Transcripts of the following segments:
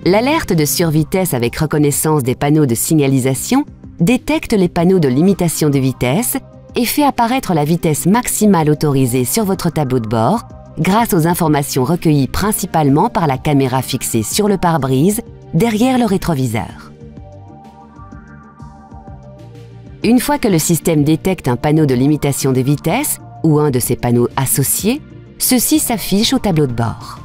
L'alerte de survitesse avec reconnaissance des panneaux de signalisation détecte les panneaux de limitation de vitesse et fait apparaître la vitesse maximale autorisée sur votre tableau de bord grâce aux informations recueillies principalement par la caméra fixée sur le pare-brise derrière le rétroviseur. Une fois que le système détecte un panneau de limitation de vitesse ou un de ses panneaux associés, ceux-ci s'affichent au tableau de bord.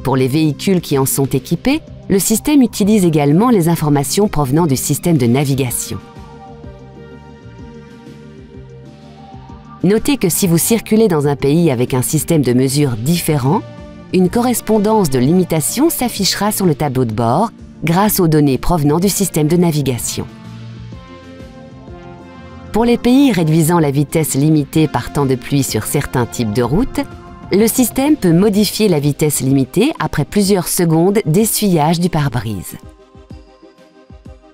Pour les véhicules qui en sont équipés, le système utilise également les informations provenant du système de navigation. Notez que si vous circulez dans un pays avec un système de mesure différent, une correspondance de limitation s'affichera sur le tableau de bord grâce aux données provenant du système de navigation. Pour les pays réduisant la vitesse limitée par temps de pluie sur certains types de routes, le système peut modifier la vitesse limitée après plusieurs secondes d'essuyage du pare-brise.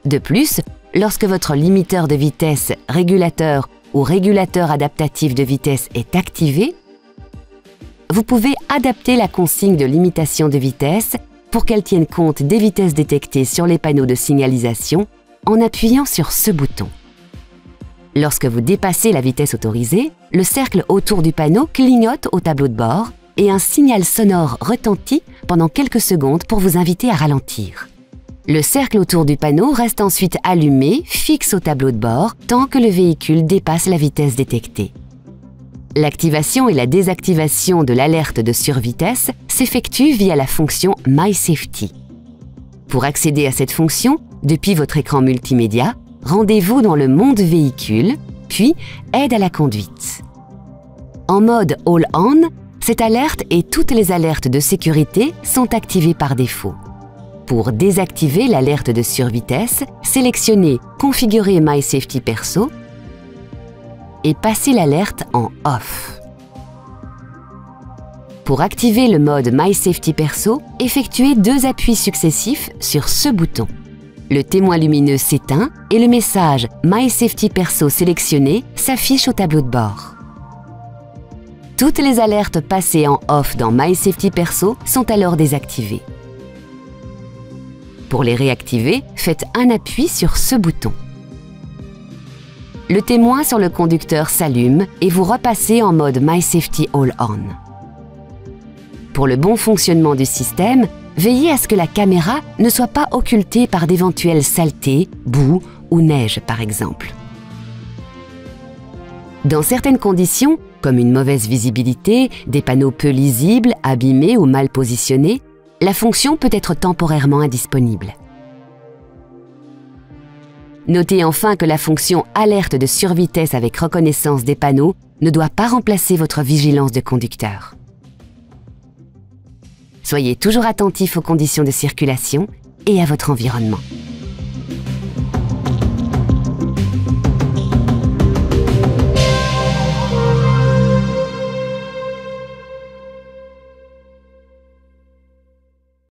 De plus, lorsque votre limiteur de vitesse, régulateur ou régulateur adaptatif de vitesse est activé, vous pouvez adapter la consigne de limitation de vitesse pour qu'elle tienne compte des vitesses détectées sur les panneaux de signalisation en appuyant sur ce bouton. Lorsque vous dépassez la vitesse autorisée, le cercle autour du panneau clignote au tableau de bord et un signal sonore retentit pendant quelques secondes pour vous inviter à ralentir. Le cercle autour du panneau reste ensuite allumé, fixe au tableau de bord, tant que le véhicule dépasse la vitesse détectée. L'activation et la désactivation de l'alerte de survitesse s'effectuent via la fonction MySafety. Pour accéder à cette fonction, depuis votre écran multimédia, rendez-vous dans le Monde véhicule, puis Aide à la conduite. En mode All On, cette alerte et toutes les alertes de sécurité sont activées par défaut. Pour désactiver l'alerte de survitesse, sélectionnez Configurer MySafety Perso et passez l'alerte en Off. Pour activer le mode MySafety Perso, effectuez 2 appuis successifs sur ce bouton. Le témoin lumineux s'éteint et le message MySafety Perso sélectionné s'affiche au tableau de bord. Toutes les alertes passées en Off dans MySafety Perso sont alors désactivées. Pour les réactiver, faites un appui sur ce bouton. Le témoin sur le conducteur s'allume et vous repassez en mode MySafety All On. Pour le bon fonctionnement du système, veillez à ce que la caméra ne soit pas occultée par d'éventuelles saletés, boue ou neige par exemple. Dans certaines conditions, comme une mauvaise visibilité, des panneaux peu lisibles, abîmés ou mal positionnés, la fonction peut être temporairement indisponible. Notez enfin que la fonction Alerte de survitesse avec reconnaissance des panneaux ne doit pas remplacer votre vigilance de conducteur. Soyez toujours attentif aux conditions de circulation et à votre environnement.